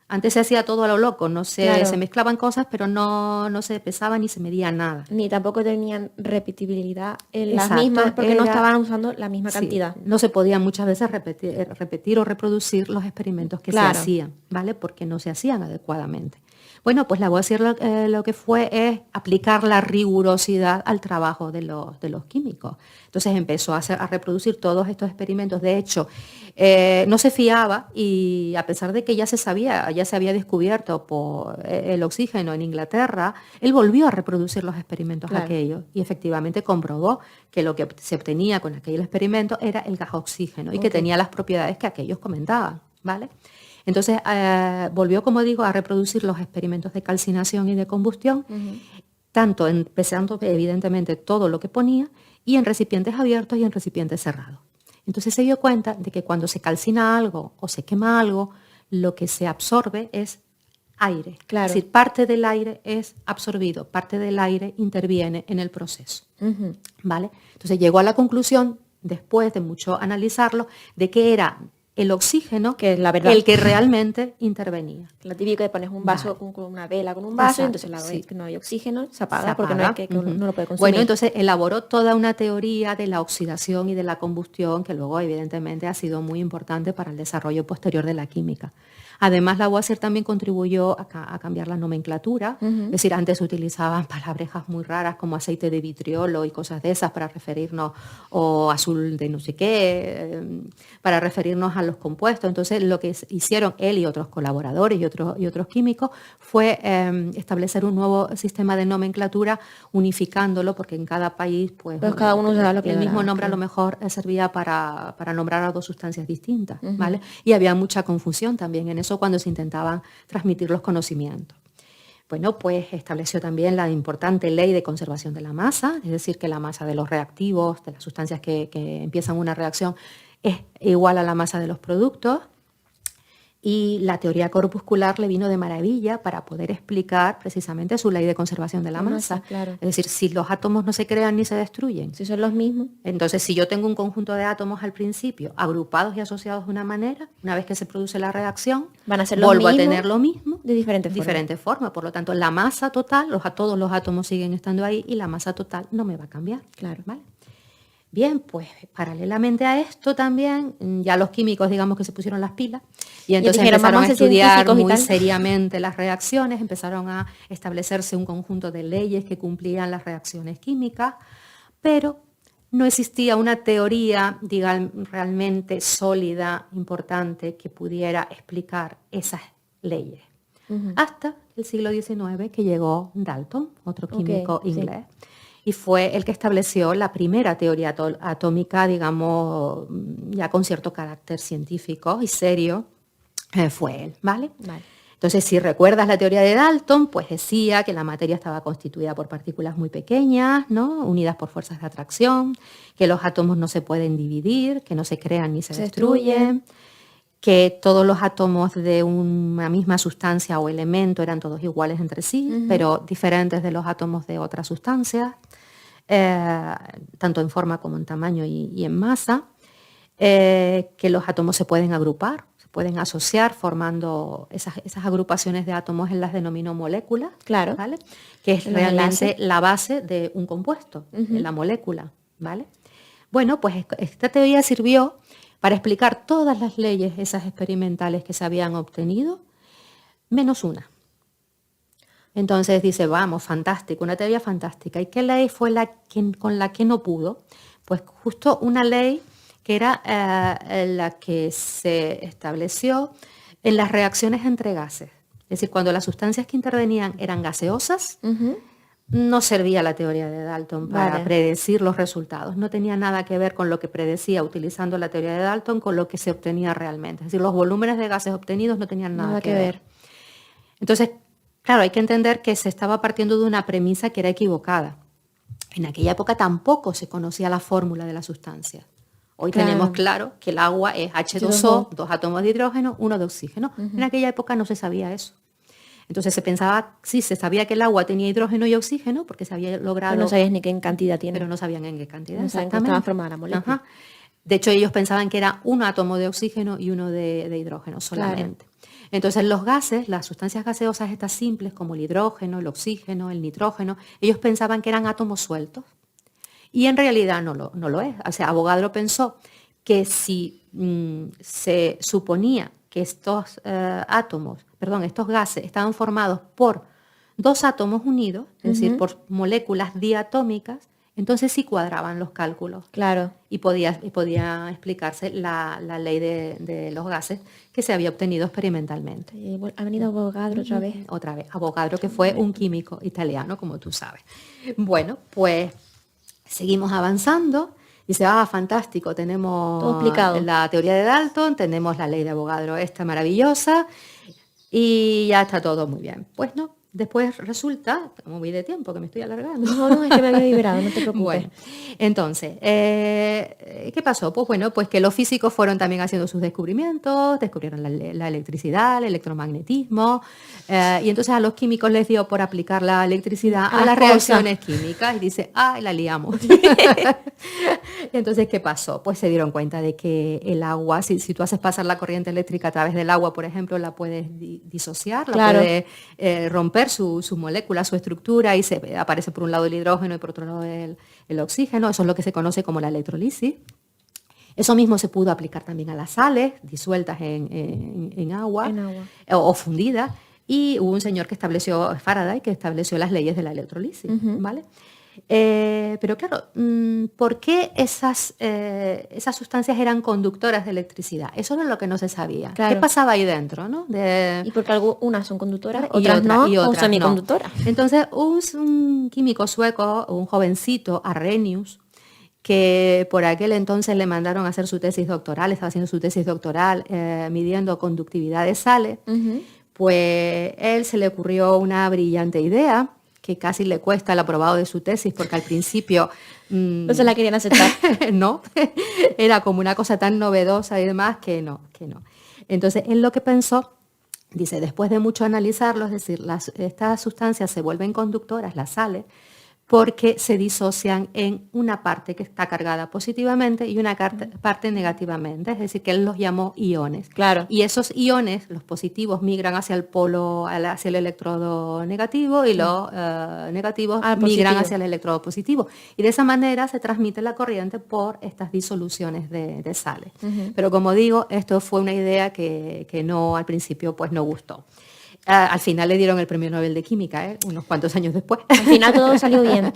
Antes se hacía todo a lo loco, se mezclaban cosas, pero no se pesaba ni se medía nada. Ni tampoco tenían repetibilidad en las mismas, porque no estaban usando la misma cantidad. No se podían muchas veces repetir o reproducir los experimentos que se hacían, ¿vale? Porque no se hacían adecuadamente. Bueno, pues Lavoisier lo que fue es aplicar la rigurosidad al trabajo de los químicos. Entonces empezó a reproducir todos estos experimentos. De hecho, no se fiaba y a pesar de que ya se había descubierto por el oxígeno en Inglaterra, él volvió a reproducir los experimentos aquellos y efectivamente comprobó que lo que se obtenía con aquel experimento era el gas oxígeno y que tenía las propiedades que aquellos comentaban, ¿vale? Entonces volvió, como digo, a reproducir los experimentos de calcinación y de combustión, tanto empezando evidentemente todo lo que ponía, y en recipientes abiertos y en recipientes cerrados. Entonces se dio cuenta de que cuando se calcina algo o se quema algo, lo que se absorbe es aire. Es decir, parte del aire es absorbido, parte del aire interviene en el proceso. ¿Vale? Entonces llegó a la conclusión, después de mucho analizarlo, de que era el oxígeno, que es la verdad, el que realmente intervenía. Lo típico de pones un vaso con una vela con un vaso, y entonces no hay oxígeno, se apaga porque no lo puede consumir. Bueno, entonces elaboró toda una teoría de la oxidación y de la combustión que luego evidentemente ha sido muy importante para el desarrollo posterior de la química. Además, Lavoisier también contribuyó a cambiar la nomenclatura, es decir, antes se utilizaban palabrejas muy raras como aceite de vitriolo y cosas de esas para referirnos, o azul de no sé qué, para referirnos a los compuestos. Entonces, lo que hicieron él y otros colaboradores y otros químicos fue establecer un nuevo sistema de nomenclatura, unificándolo, porque en cada país, pues cada uno usaba lo que el mismo nombre a lo mejor servía para nombrar a dos sustancias distintas, ¿vale? Y había mucha confusión también en eso cuando se intentaban transmitir los conocimientos. Bueno, pues estableció también la importante ley de conservación de la masa, es decir, que la masa de los reactivos, de las sustancias que empiezan una reacción, es igual a la masa de los productos. Y la teoría corpuscular le vino de maravilla para poder explicar precisamente su ley de conservación de la masa. Claro. Es decir, si los átomos no se crean ni se destruyen. Si son los mismos. Entonces, si yo tengo un conjunto de átomos al principio, agrupados y asociados de una manera, una vez que se produce la reacción, van a ser vuelvo a tener lo mismo de diferente forma. Por lo tanto, la masa total, todos los átomos siguen estando ahí y la masa total no me va a cambiar. Claro. ¿Vale? Bien, pues paralelamente a esto también, ya los químicos, digamos que se pusieron las pilas y entonces empezaron a estudiar muy seriamente las reacciones, empezaron a establecerse un conjunto de leyes que cumplían las reacciones químicas, pero no existía una teoría, digamos, realmente sólida, importante, que pudiera explicar esas leyes. Hasta el siglo XIX, que llegó Dalton, otro químico inglés. Sí. Y fue el que estableció la primera teoría atómica, digamos, ya con cierto carácter científico y serio, fue él, ¿vale? Entonces, si recuerdas la teoría de Dalton, pues decía que la materia estaba constituida por partículas muy pequeñas, ¿no? Unidas por fuerzas de atracción, que los átomos no se pueden dividir, que no se crean ni se destruyen, que todos los átomos de una misma sustancia o elemento eran todos iguales entre sí, pero diferentes de los átomos de otras sustancias, tanto en forma como en tamaño y en masa, que los átomos se pueden agrupar, se pueden asociar formando esas agrupaciones de átomos, él las denominó moléculas, claro, ¿vale? Que es realmente la base de un compuesto, de la molécula, ¿vale? Bueno, pues esta teoría sirvió para explicar todas las leyes esas experimentales que se habían obtenido, menos una. Entonces dice, vamos, fantástico, una teoría fantástica. ¿Y qué ley fue con la que no pudo? Pues justo una ley que era la que se estableció en las reacciones entre gases. Es decir, cuando las sustancias que intervenían eran gaseosas, no servía la teoría de Dalton para predecir los resultados. No tenía nada que ver con lo que predecía utilizando la teoría de Dalton con lo que se obtenía realmente. Es decir, los volúmenes de gases obtenidos no tenían nada que ver. Entonces, claro, hay que entender que se estaba partiendo de una premisa que era equivocada. En aquella época tampoco se conocía la fórmula de la sustancia. Hoy tenemos claro que el agua es H2O, 2 átomos de hidrógeno, 1 de oxígeno. En aquella época no se sabía eso. Entonces se pensaba, sí, se sabía que el agua tenía hidrógeno y oxígeno porque se había logrado... Pero no sabías ni qué cantidad tiene. Pero no sabían en qué cantidad. No sabían cómo estaba formada la molécula. Ajá. De hecho, ellos pensaban que era un átomo de oxígeno y uno de hidrógeno solamente. Entonces los gases, las sustancias gaseosas estas simples como el hidrógeno, el oxígeno, el nitrógeno, ellos pensaban que eran átomos sueltos y en realidad no lo es. O sea, Avogadro pensó que si se suponía que estos gases estaban formados por dos átomos unidos, es decir, por moléculas diatómicas, entonces sí cuadraban los cálculos. Claro. Y podía explicarse la ley de los gases que se había obtenido experimentalmente. Ha venido Avogadro otra vez. Otra vez, Avogadro, que fue un químico italiano, como tú sabes. Bueno, pues seguimos avanzando. Dice, fantástico, tenemos todo explicado. La teoría de Dalton, tenemos la ley de Avogadro esta maravillosa y ya está todo muy bien. Pues no. Después resulta, como voy de tiempo, que me estoy alargando. No, es que me había liberado, no te preocupes. Bueno, entonces, ¿qué pasó? Pues bueno, pues que los físicos fueron también haciendo sus descubrimientos, descubrieron la electricidad, el electromagnetismo, y entonces a los químicos les dio por aplicar la electricidad a las reacciones químicas, y dice, la liamos. Y entonces, ¿qué pasó? Pues se dieron cuenta de que el agua, si tú haces pasar la corriente eléctrica a través del agua, por ejemplo, la puedes disociar, la puedes romper su molécula, su estructura, y aparece por un lado el hidrógeno y por otro lado el oxígeno. Eso es lo que se conoce como la electrolisis. Eso mismo se pudo aplicar también a las sales disueltas en agua o fundidas. Y hubo un señor que estableció, Faraday, que estableció las leyes de la electrolisis, ¿vale? Pero claro, ¿por qué esas sustancias eran conductoras de electricidad? Eso era lo que no se sabía. Claro. ¿Qué pasaba ahí dentro? ¿No? Y porque unas son conductoras, otras no, o semiconductoras. No. Entonces, un químico sueco, un jovencito, Arrhenius, que por aquel entonces le mandaron a hacer su tesis doctoral, estaba haciendo su tesis doctoral midiendo conductividad de sales, pues él se le ocurrió una brillante idea que casi le cuesta el aprobado de su tesis, porque al principio... no se la querían aceptar. No, era como una cosa tan novedosa y demás que no. Entonces, él lo que pensó, dice, después de mucho analizarlo, es decir, estas sustancias se vuelven conductoras, las sales, porque se disocian en una parte que está cargada positivamente y una parte negativamente, es decir, que él los llamó iones. Claro. Y esos iones, los positivos, migran hacia el polo, hacia el electrodo negativo, y los negativos migran hacia el electrodo positivo. Y de esa manera se transmite la corriente por estas disoluciones de sales. Pero como digo, esto fue una idea que no, al principio, pues no gustó. Al final le dieron el premio Nobel de Química, unos cuantos años después. Al final todo salió bien.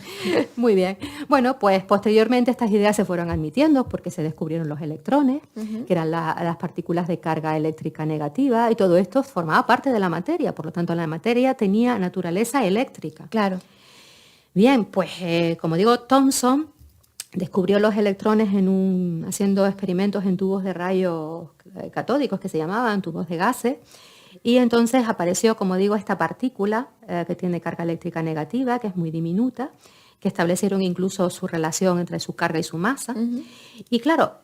Muy bien. Bueno, pues posteriormente estas ideas se fueron admitiendo porque se descubrieron los electrones, que eran las partículas de carga eléctrica negativa, y todo esto formaba parte de la materia. Por lo tanto, la materia tenía naturaleza eléctrica. Claro. Bien, pues como digo, Thomson descubrió los electrones haciendo experimentos en tubos de rayos catódicos, que se llamaban tubos de gases. Y entonces apareció, como digo, esta partícula que tiene carga eléctrica negativa, que es muy diminuta, que establecieron incluso su relación entre su carga y su masa. Y claro,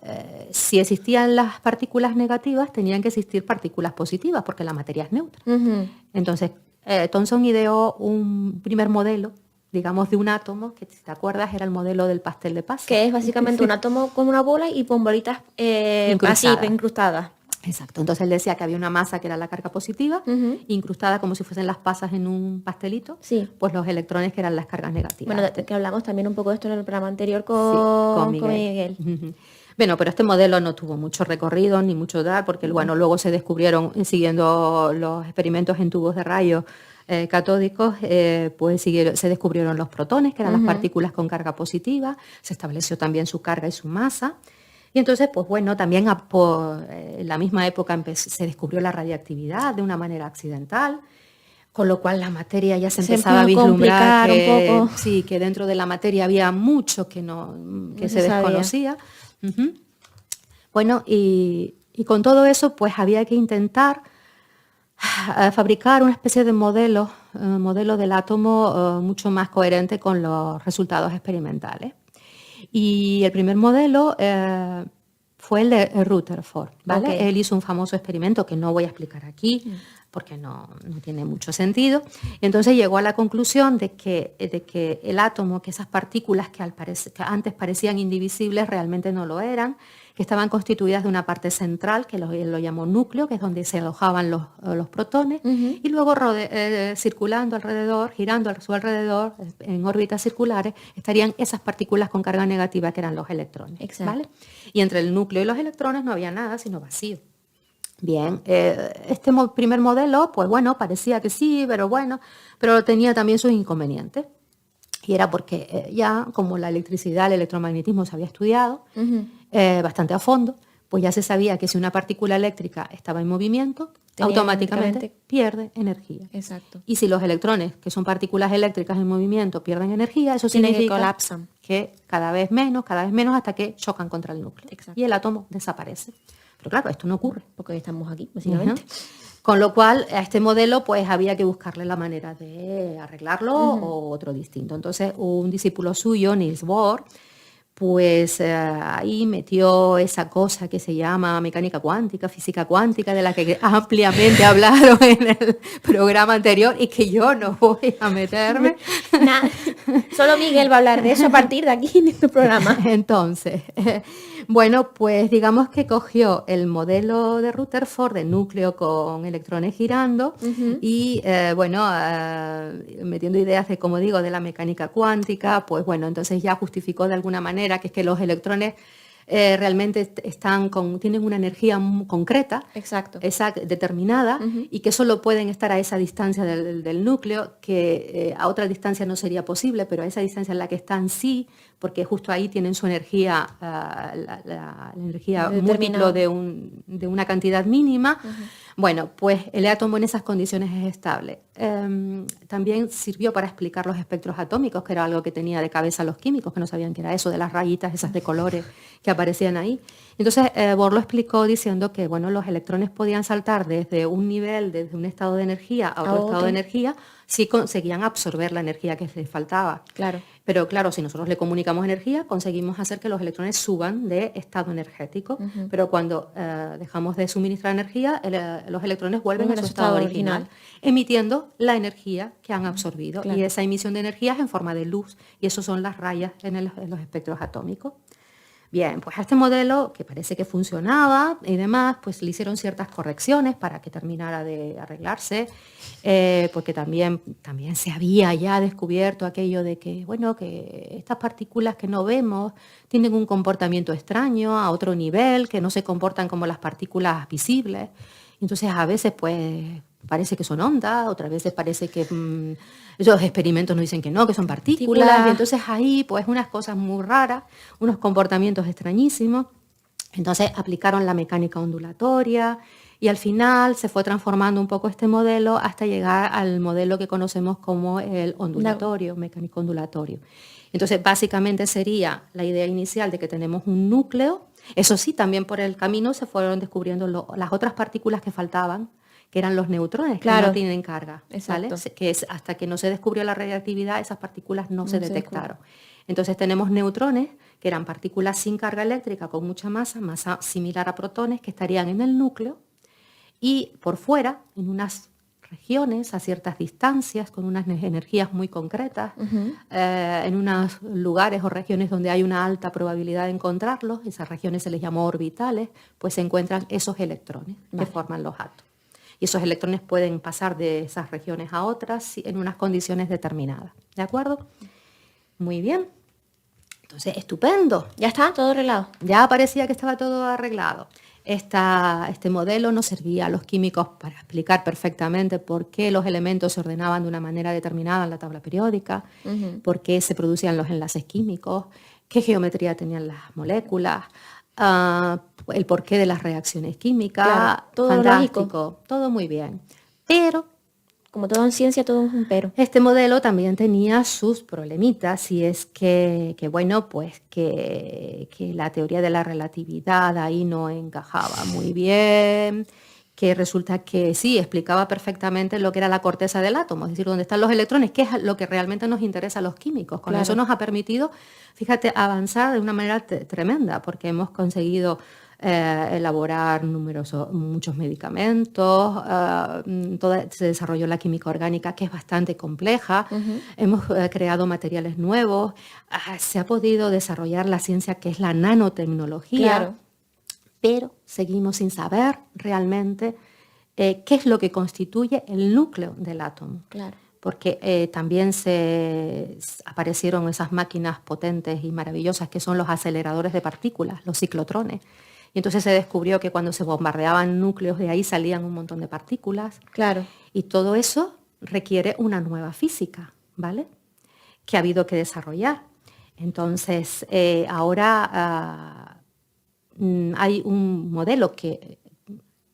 si existían las partículas negativas, tenían que existir partículas positivas, porque la materia es neutra. Entonces, Thomson ideó un primer modelo, digamos, de un átomo, que si te acuerdas era el modelo del pastel de pasa. Que es básicamente un átomo con una bola y con bolitas así incrustadas. Exacto, entonces él decía que había una masa que era la carga positiva, incrustada como si fuesen las pasas en un pastelito, pues los electrones que eran las cargas negativas. Bueno, que hablamos también un poco de esto en el programa anterior con Miguel. Bueno, pero este modelo no tuvo mucho recorrido ni mucho dar, porque bueno, luego se descubrieron, siguiendo los experimentos en tubos de rayos catódicos, pues se descubrieron los protones, que eran las partículas con carga positiva, se estableció también su carga y su masa. Y entonces, pues bueno, también en la misma época se descubrió la radiactividad de una manera accidental, con lo cual la materia ya se empezaba a vislumbrar que, un poco. sí, que dentro de la materia había mucho que se desconocía. Bueno, y con todo eso, pues había que intentar fabricar una especie de modelo del átomo mucho más coherente con los resultados experimentales. Y el primer modelo fue el de Rutherford, ¿vale? Okay. Él hizo un famoso experimento que no voy a explicar aquí porque no tiene mucho sentido. Entonces llegó a la conclusión de que el átomo, que esas partículas que antes parecían indivisibles realmente no lo eran, que estaban constituidas de una parte central, que él lo llamó núcleo, que es donde se alojaban los protones, y luego circulando alrededor, girando a su alrededor, en órbitas circulares, estarían esas partículas con carga negativa que eran los electrones. ¿Vale? Y entre el núcleo y los electrones no había nada, sino vacío. Bien, este primer modelo, pues bueno, parecía que sí, pero tenía también sus inconvenientes. Y era porque ya como la electricidad, el electromagnetismo se había estudiado bastante a fondo, pues ya se sabía que si una partícula eléctrica estaba en movimiento, automáticamente pierde energía. Exacto. Y si los electrones, que son partículas eléctricas en movimiento, pierden energía, eso significa que colapsan. Que cada vez menos, hasta que chocan contra el núcleo. Exacto. Y el átomo desaparece. Pero claro, esto no ocurre. Porque estamos aquí, básicamente. Con lo cual, a este modelo pues había que buscarle la manera de arreglarlo o otro distinto. Entonces, un discípulo suyo, Niels Bohr, pues ahí metió esa cosa que se llama mecánica cuántica, física cuántica, de la que ampliamente hablaron en el programa anterior y que yo no voy a meterme. Nada, solo Miguel va a hablar de eso a partir de aquí en este programa. Entonces, bueno, pues digamos que cogió el modelo de Rutherford de núcleo con electrones girando y metiendo ideas de, como digo, de la mecánica cuántica, pues bueno, entonces ya justificó de alguna manera que es que los electrones realmente tienen una energía concreta, determinada, y que solo pueden estar a esa distancia del núcleo, que a otra distancia no sería posible, pero a esa distancia en la que están sí, porque justo ahí tienen su energía, la energía múltiplo de una cantidad mínima. Bueno, pues el átomo en esas condiciones es estable. También sirvió para explicar los espectros atómicos, que era algo que tenía de cabeza los químicos, que no sabían qué era eso de las rayitas esas de colores que aparecían ahí. Entonces Bohr lo explicó diciendo que bueno, los electrones podían saltar desde un nivel, desde un estado de energía a otro estado de energía, si conseguían absorber la energía que les faltaba. Claro. Pero claro, si nosotros le comunicamos energía, conseguimos hacer que los electrones suban de estado energético. Pero cuando dejamos de suministrar energía, los electrones vuelven a su estado original, emitiendo la energía que han absorbido. Claro. Y esa emisión de energía es en forma de luz. Y eso son las rayas en los espectros atómicos. Bien, pues a este modelo, que parece que funcionaba y demás, pues le hicieron ciertas correcciones para que terminara de arreglarse, porque también se había ya descubierto aquello de que, bueno, que estas partículas que no vemos tienen un comportamiento extraño a otro nivel, que no se comportan como las partículas visibles. Entonces, a veces, pues, parece que son ondas, otras veces parece que esos experimentos nos dicen que no, que son partículas. Y entonces ahí, pues, unas cosas muy raras, unos comportamientos extrañísimos. Entonces aplicaron la mecánica ondulatoria y al final se fue transformando un poco este modelo hasta llegar al modelo que conocemos como el ondulatorio, mecánico ondulatorio. Entonces, básicamente sería la idea inicial de que tenemos un núcleo. Eso sí, también por el camino se fueron descubriendo las otras partículas que faltaban, que eran los neutrones, que no tienen carga, ¿vale? Que hasta que no se descubrió la radiactividad, esas partículas no se detectaron. Entonces tenemos neutrones, que eran partículas sin carga eléctrica, con mucha masa similar a protones, que estarían en el núcleo, y por fuera, en unas regiones, a ciertas distancias, con unas energías muy concretas, en unos lugares o regiones donde hay una alta probabilidad de encontrarlos, esas regiones se les llamó orbitales, pues se encuentran esos electrones que forman los átomos. Y esos electrones pueden pasar de esas regiones a otras en unas condiciones determinadas. ¿De acuerdo? Muy bien. Entonces, estupendo. Ya está, todo arreglado. Ya parecía que estaba todo arreglado. Este modelo nos servía a los químicos para explicar perfectamente por qué los elementos se ordenaban de una manera determinada en la tabla periódica, por qué se producían los enlaces químicos, qué geometría tenían las moléculas, el porqué de las reacciones químicas. Claro, todo fantástico, lógico. todo muy bien. Pero como todo en ciencia, todo es un pero. este modelo también tenía sus problemitas, y es que bueno, pues que la teoría de la relatividad ahí no encajaba muy bien, que resulta que sí, explicaba perfectamente lo que era la corteza del átomo, es decir, dónde están los electrones, que es lo que realmente nos interesa a los químicos. Con Claro. eso nos ha permitido, fíjate, avanzar de una manera tremenda, porque hemos conseguido elaborar muchos medicamentos, se desarrolló la química orgánica, que es bastante compleja, hemos creado materiales nuevos, se ha podido desarrollar la ciencia que es la nanotecnología, Claro. pero seguimos sin saber realmente qué es lo que constituye el núcleo del átomo. Claro. Porque también se aparecieron esas máquinas potentes y maravillosas que son los aceleradores de partículas, los ciclotrones. Y entonces se descubrió que cuando se bombardeaban núcleos, de ahí salían un montón de partículas. Claro. Y todo eso requiere una nueva física, ¿vale? Que ha habido que desarrollar. Entonces, ahora hay un modelo que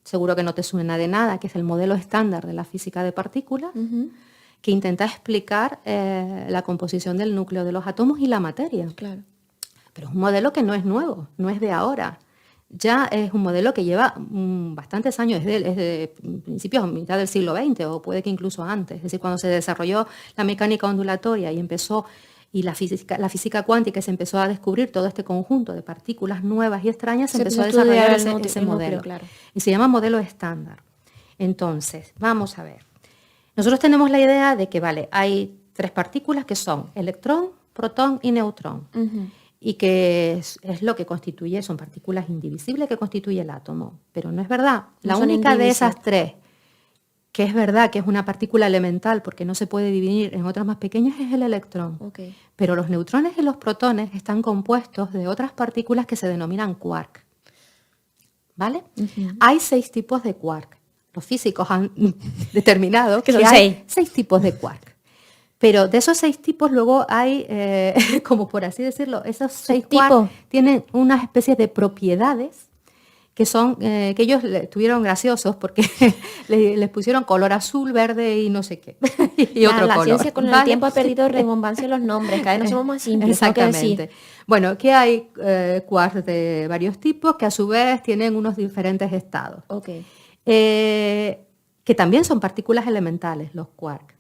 seguro que no te suena de nada, que es el modelo estándar de la física de partículas, que intenta explicar la composición del núcleo de los átomos y la materia. Claro. Pero es un modelo que no es nuevo, no es de ahora. Ya es un modelo que lleva bastantes años, es de principios, mitad del siglo XX, o puede que incluso antes. Es decir, cuando se desarrolló la mecánica ondulatoria y la física cuántica, y se empezó a descubrir todo este conjunto de partículas nuevas y extrañas, se empezó a desarrollar ese modelo. Claro. Y se llama modelo estándar. Entonces, vamos a ver. Nosotros tenemos la idea de que, vale, hay 3 partículas que son electrón, protón y neutrón. Y que es lo que constituye, son partículas indivisibles que constituye el átomo. Pero no es verdad. La única de esas 3, que es verdad que es una partícula elemental porque no se puede dividir en otras más pequeñas, es el electrón. Okay. Pero los neutrones y los protones están compuestos de otras partículas que se denominan quark. ¿Vale? Hay 6 tipos de quark. Los físicos han determinado que hay 6 tipos de quark. Pero de esos 6 tipos luego hay, como por así decirlo, esos 6 quarks tienen unas especies de propiedades que son, que ellos estuvieron graciosos porque les pusieron color azul, verde y no sé qué. Y otro la color. Ciencia con el tiempo ha perdido rebombancia en los nombres, cada vez no somos más simples. Exactamente. Bueno, que hay quarks de varios tipos que a su vez tienen unos diferentes estados. Okay. Que también son partículas elementales, los quarks.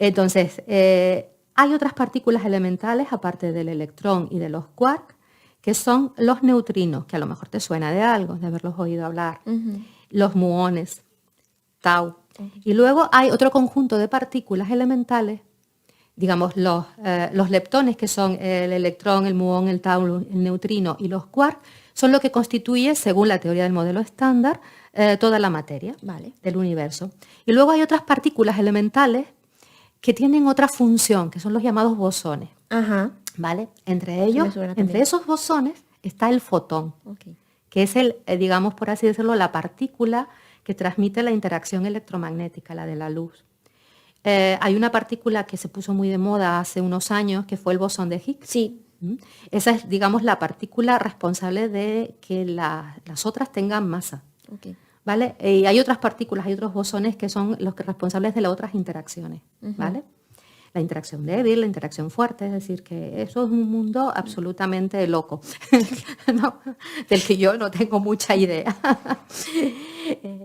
Entonces, hay otras partículas elementales, aparte del electrón y de los quarks, que son los neutrinos, que a lo mejor te suena de algo, de haberlos oído hablar, los muones, tau. Y luego hay otro conjunto de partículas elementales, digamos los leptones, que son el electrón, el muón, el tau, el neutrino, y los quarks, son lo que constituye, según la teoría del modelo estándar, toda la materia del universo. Y luego hay otras partículas elementales que tienen otra función, que son los llamados bosones. ¿Vale? Entre ellos, entre esos bosones, está el fotón, que es digamos, por así decirlo, la partícula que transmite la interacción electromagnética, la de la luz. Hay una partícula que se puso muy de moda hace unos años, que fue el bosón de Higgs. Sí. Esa es, digamos, la partícula responsable de que las otras tengan masa. ¿Vale? Y hay otras partículas, hay otros bosones que son los responsables de las otras interacciones, ¿vale? La interacción débil, la interacción fuerte, es decir, que eso es un mundo absolutamente loco, ¿no? Del que yo no tengo mucha idea.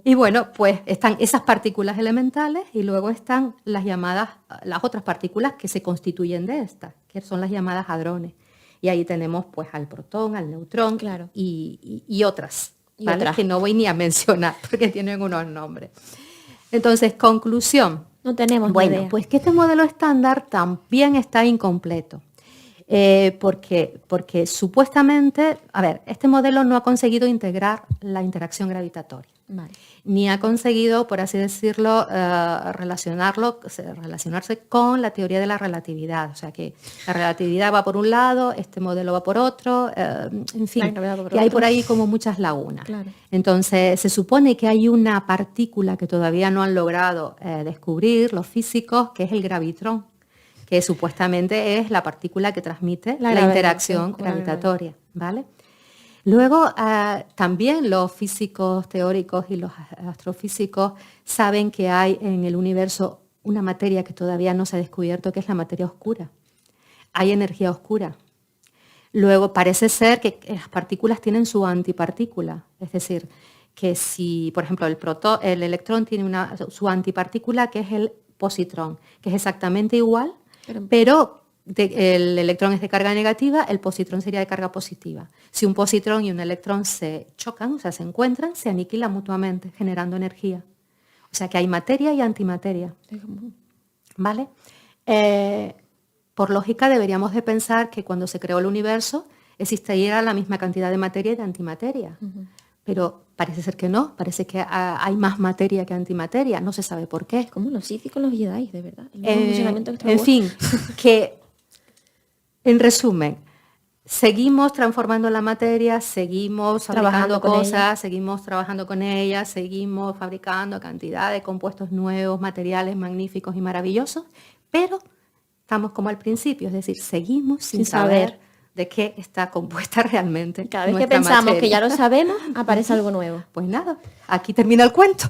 Y bueno, pues están esas partículas elementales y luego están las otras partículas que se constituyen de estas, que son las llamadas hadrones. Y ahí tenemos pues al protón, al neutrón y otras. ¿Vale? Que no voy ni a mencionar porque tienen unos nombres. Entonces, conclusión. No tenemos idea. Pues que este modelo estándar también está incompleto. Porque supuestamente, este modelo no ha conseguido integrar la interacción gravitatoria. Vale. Ni ha conseguido, por así decirlo, relacionarse con la teoría de la relatividad. O sea, que la relatividad va por un lado, este modelo va por otro, en fin, que hay por ahí como muchas lagunas. Claro. Entonces, se supone que hay una partícula que todavía no han logrado descubrir los físicos, que es el gravitrón, que supuestamente es la partícula que transmite la interacción gravitatoria, ¿vale? Luego, también los físicos teóricos y los astrofísicos saben que hay en el universo una materia que todavía no se ha descubierto, que es la materia oscura. Hay energía oscura. Luego, parece ser que las partículas tienen su antipartícula, es decir, que si, por ejemplo, el electrón tiene su antipartícula, que es el positrón, que es exactamente igual, pero el electrón es de carga negativa, el positrón sería de carga positiva. Si un positrón y un electrón se chocan, o sea, se encuentran, se aniquilan mutuamente, generando energía. O sea, que hay materia y antimateria. ¿Vale? Por lógica deberíamos de pensar que cuando se creó el universo existiera la misma cantidad de materia y de antimateria. Pero parece ser que no, parece que hay más materia que antimateria, no se sabe por qué. Como los Sith con los Jedi, de verdad. En fin, que en resumen, seguimos transformando la materia, seguimos fabricando cosas, seguimos trabajando con ella, seguimos fabricando cantidad de compuestos nuevos, materiales magníficos y maravillosos, pero estamos como al principio, es decir, seguimos sin saber de qué está compuesta realmente. Cada vez que pensamos materia, que ya lo sabemos, aparece algo nuevo. Pues nada, aquí termina el cuento.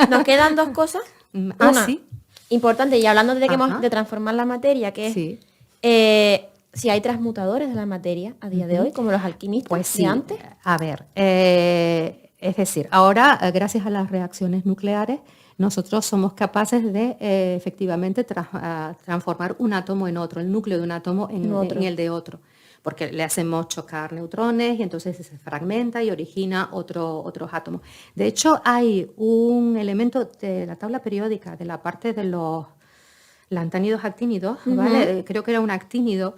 Nos quedan dos cosas. Una, sí. Importante, y hablando de transformar la materia, que es sí. Si hay transmutadores de la materia a día de hoy, como los alquimistas pues de antes. A ver, es decir, ahora, gracias a las reacciones nucleares, nosotros somos capaces de efectivamente transformar un átomo en otro, el núcleo de un átomo en el de otro, porque le hacemos chocar neutrones y entonces se fragmenta y origina otros átomos. De hecho, hay un elemento de la tabla periódica, de la parte de los lantánidos actínidos, ¿vale? Creo que era un actínido,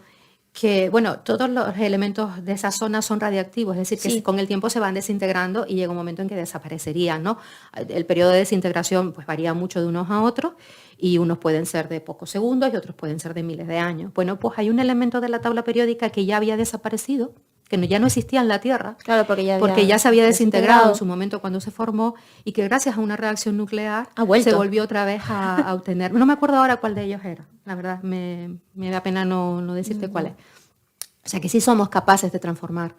que, bueno, todos los elementos de esa zona son radiactivos, es decir, que con el tiempo se van desintegrando y llega un momento en que desaparecerían, ¿no? El periodo de desintegración pues varía mucho de unos a otros y unos pueden ser de pocos segundos y otros pueden ser de miles de años. Bueno, pues hay un elemento de la tabla periódica que ya había desaparecido, que ya no existía en la Tierra, claro, porque ya se había desintegrado en su momento cuando se formó y que gracias a una reacción nuclear se volvió otra vez a obtener. No me acuerdo ahora cuál de ellos era, la verdad, me da pena no decirte cuál es. O sea que sí somos capaces de transformar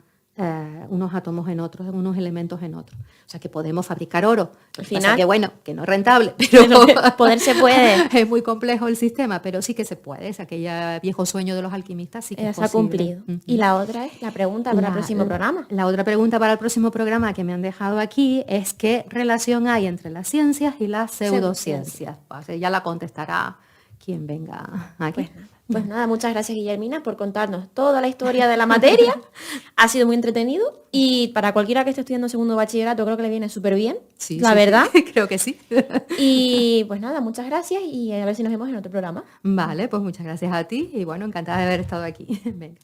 unos átomos en otros, unos elementos en otros. O sea que podemos fabricar oro. Al final, que bueno, que no es rentable, pero poder se puede. Es muy complejo el sistema, pero sí que se puede. Es aquel viejo sueño de los alquimistas, sí que es posible. Se ha cumplido. Y la otra es la pregunta para el próximo programa. La otra pregunta para el próximo programa que me han dejado aquí es ¿qué relación hay entre las ciencias y las pseudociencias? Pues ya la contestará quien venga aquí. Pues nada, muchas gracias Guillermina por contarnos toda la historia de la materia. Ha sido muy entretenido y para cualquiera que esté estudiando segundo bachillerato creo que le viene súper bien, la verdad. Creo que sí. Y pues nada, muchas gracias y a ver si nos vemos en otro programa. Vale, pues muchas gracias a ti y bueno, encantada de haber estado aquí. Venga.